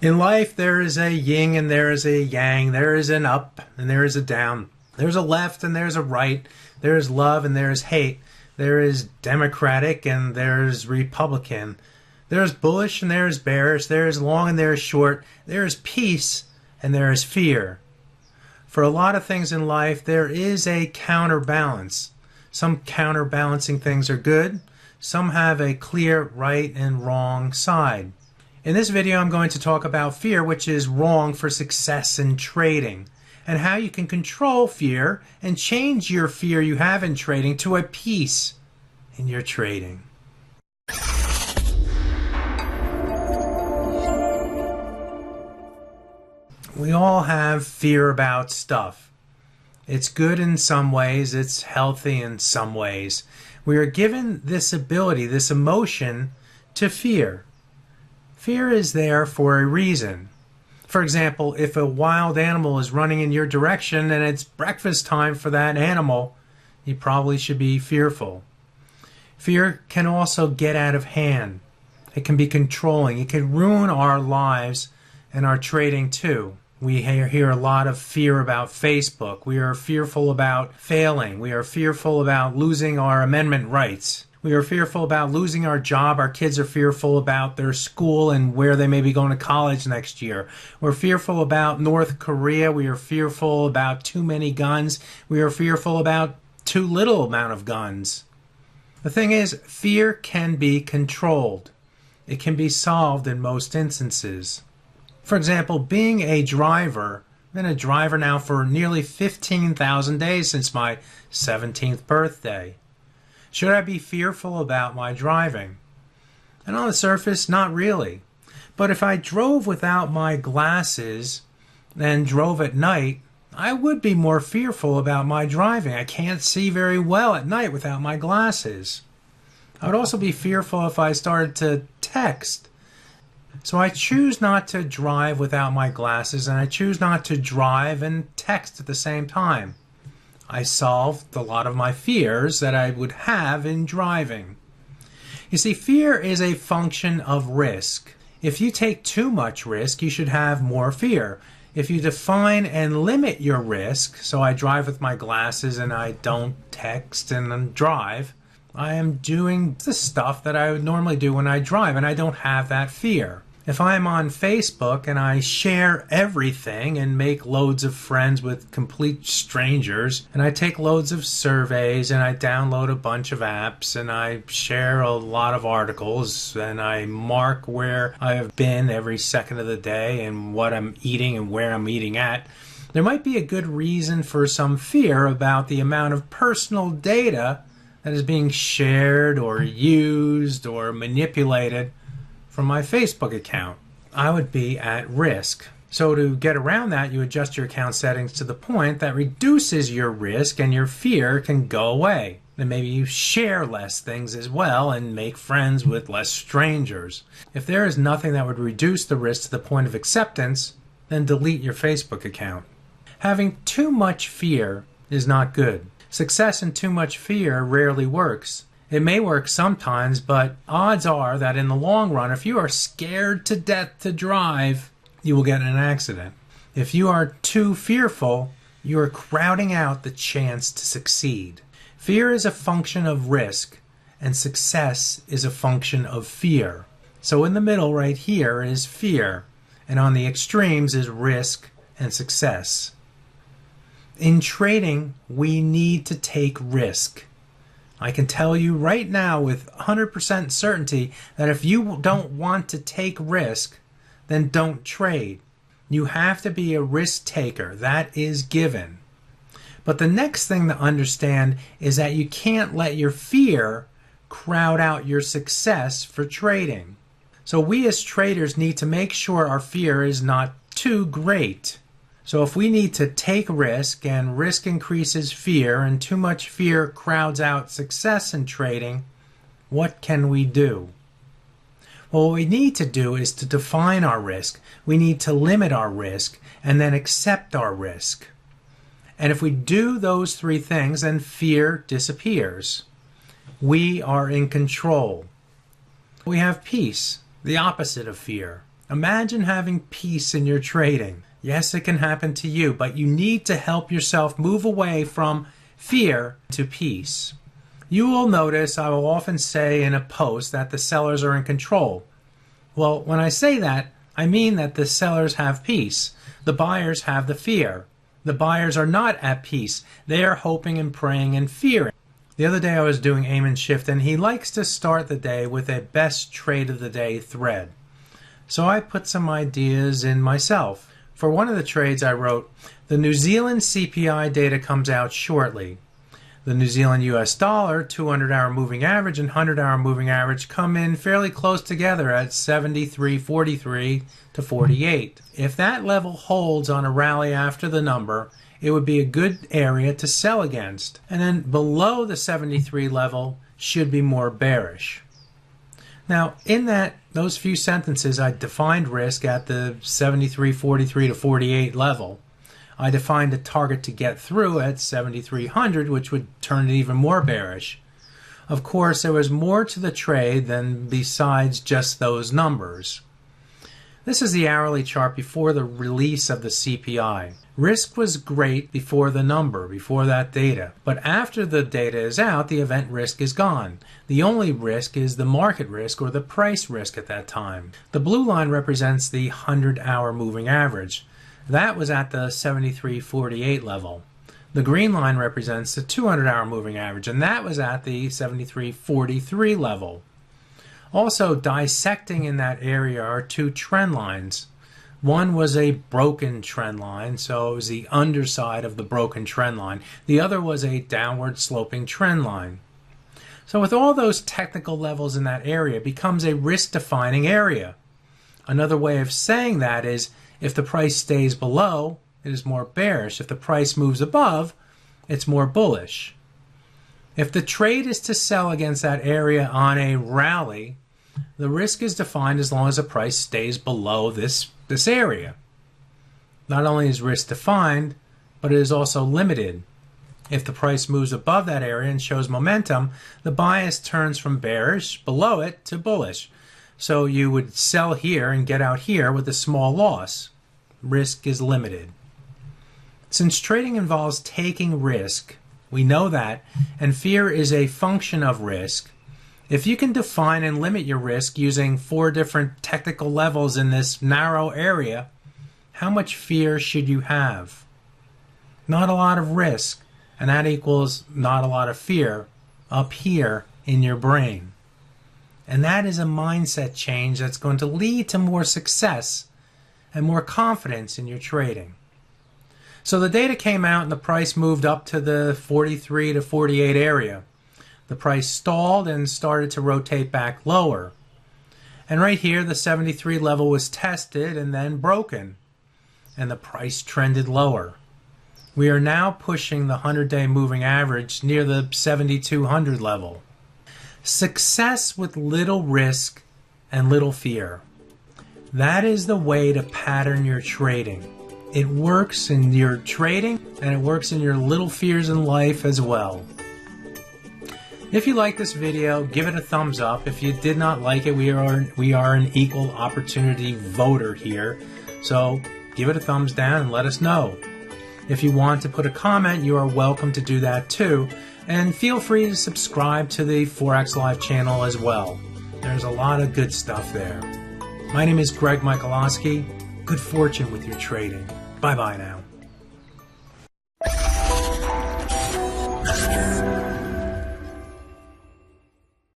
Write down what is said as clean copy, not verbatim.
In life, there is a yin and there is a yang. There is an up and there is a down. There's a left and there's a right. There is love and there is hate. There is Democratic and there's Republican. There's bullish and there is bearish. There is long and there is short. There is peace and there is fear. For a lot of things in life, there is a counterbalance. Some counterbalancing things are good. Some have a clear right and wrong side. In this video, I'm going to talk about fear, which is wrong for success in trading, and how you can control fear and change your fear you have in trading to a peace in your trading. We all have fear about stuff. It's good in some ways, it's healthy in some ways. We are given this ability, this emotion, to fear. Fear is there for a reason. For example, if a wild animal is running in your direction and it's breakfast time for that animal, you probably should be fearful. Fear can also get out of hand. It can be controlling. It can ruin our lives and our trading too. We hear a lot of fear about Facebook. We are fearful about failing. We are fearful about losing our amendment rights. We are fearful about losing our job. Our kids are fearful about their school and where they may be going to college next year. We're fearful about North Korea. We are fearful about too many guns. We are fearful about too little amount of guns. The thing is, fear can be controlled. It can be solved in most instances. For example, being a driver, I've been a driver now for nearly 15,000 days since my 17th birthday. Should I be fearful about my driving? And on the surface, not really. But if I drove without my glasses and drove at night, I would be more fearful about my driving. I can't see very well at night without my glasses. I would also be fearful if I started to text. So I choose not to drive without my glasses, and I choose not to drive and text at the same time. I solved a lot of my fears that I would have in driving. You see, fear is a function of risk. If you take too much risk, you should have more fear. If you define and limit your risk, so I drive with my glasses and I don't text and drive, I am doing the stuff that I would normally do when I drive, and I don't have that fear. If I'm on Facebook and I share everything and make loads of friends with complete strangers, and I take loads of surveys and I download a bunch of apps and I share a lot of articles and I mark where I have been every second of the day and what I'm eating and where I'm eating at, there might be a good reason for some fear about the amount of personal data that is being shared or used or manipulated from my Facebook account. I would be at risk. So to get around that, you adjust your account settings to the point that reduces your risk and your fear can go away. Then maybe you share less things as well and make friends with less strangers. If there is nothing that would reduce the risk to the point of acceptance, then delete your Facebook account. Having too much fear is not good. Success in too much fear rarely works. It may work sometimes, but odds are that in the long run, if you are scared to death to drive, you will get in an accident. If you are too fearful, you are crowding out the chance to succeed. Fear is a function of risk, and success is a function of fear. So in the middle right here is fear, and on the extremes is risk and success. In trading, we need to take risk. I can tell you right now with 100% certainty that if you don't want to take risk, then don't trade. You have to be a risk taker. That is given. But the next thing to understand is that you can't let your fear crowd out your success for trading. So we as traders need to make sure our fear is not too great. So if we need to take risk and risk increases fear and too much fear crowds out success in trading, what can we do? Well, what we need to do is to define our risk. We need to limit our risk and then accept our risk. And if we do those three things, then fear disappears. We are in control. We have peace, the opposite of fear. Imagine having peace in your trading. Yes, it can happen to you, but you need to help yourself move away from fear to peace. You will notice I will often say in a post that the sellers are in control. Well, when I say that, I mean that the sellers have peace. The buyers have the fear. The buyers are not at peace. They are hoping and praying and fearing. The other day I was doing aim and shift, and he likes to start the day with a best trade of the day thread. So I put some ideas in myself. For one of the trades I wrote, the New Zealand CPI data comes out shortly. The New Zealand US dollar 200-hour moving average and 100-hour moving average come in fairly close together at 73.43 to 48. If that level holds on a rally after the number, it would be a good area to sell against. And then below the 73 level should be more bearish. Now, in those few sentences, I defined risk at the 73.43 to 48 level. I defined a target to get through at 7,300, which would turn it even more bearish. Of course, there was more to the trade than besides just those numbers. This is the hourly chart before the release of the CPI. Risk was great before the number, before that data. But after the data is out, the event risk is gone. The only risk is the market risk or the price risk at that time. The blue line represents the 100-hour moving average. That was at the 73.48 level. The green line represents the 200-hour moving average, and that was at the 73.43 level. Also dissecting in that area are two trend lines. One was a broken trend line, so it was the underside of the broken trend line. The other was a downward sloping trend line. So with all those technical levels in that area, it becomes a risk-defining area. Another way of saying that is, if the price stays below, it is more bearish. If the price moves above, it's more bullish. If the trade is to sell against that area on a rally, the risk is defined as long as the price stays below this area. Not only is risk defined, but it is also limited. If the price moves above that area and shows momentum, the bias turns from bearish below it to bullish. So you would sell here and get out here with a small loss. Risk is limited. Since trading involves taking risk, we know that, and fear is a function of risk. If you can define and limit your risk using 4 different technical levels in this narrow area, how much fear should you have? Not a lot of risk, and that equals not a lot of fear up here in your brain. And that is a mindset change that's going to lead to more success and more confidence in your trading. So the data came out and the price moved up to the 43 to 48 area. The price stalled and started to rotate back lower. And right here the 73 level was tested and then broken. And the price trended lower. We are now pushing the 100-day moving average near the 7,200 level. Success with little risk and little fear. That is the way to pattern your trading. It works in your trading and it works in your little fears in life as well. If you like this video, give it a thumbs up. If you did not like it, we are an equal opportunity voter here. So give it a thumbs down and let us know. If you want to put a comment, you are welcome to do that too. And feel free to subscribe to the Forexlive channel as well. There's a lot of good stuff there. My name is Michalowski. Good fortune with your trading. Bye-bye now.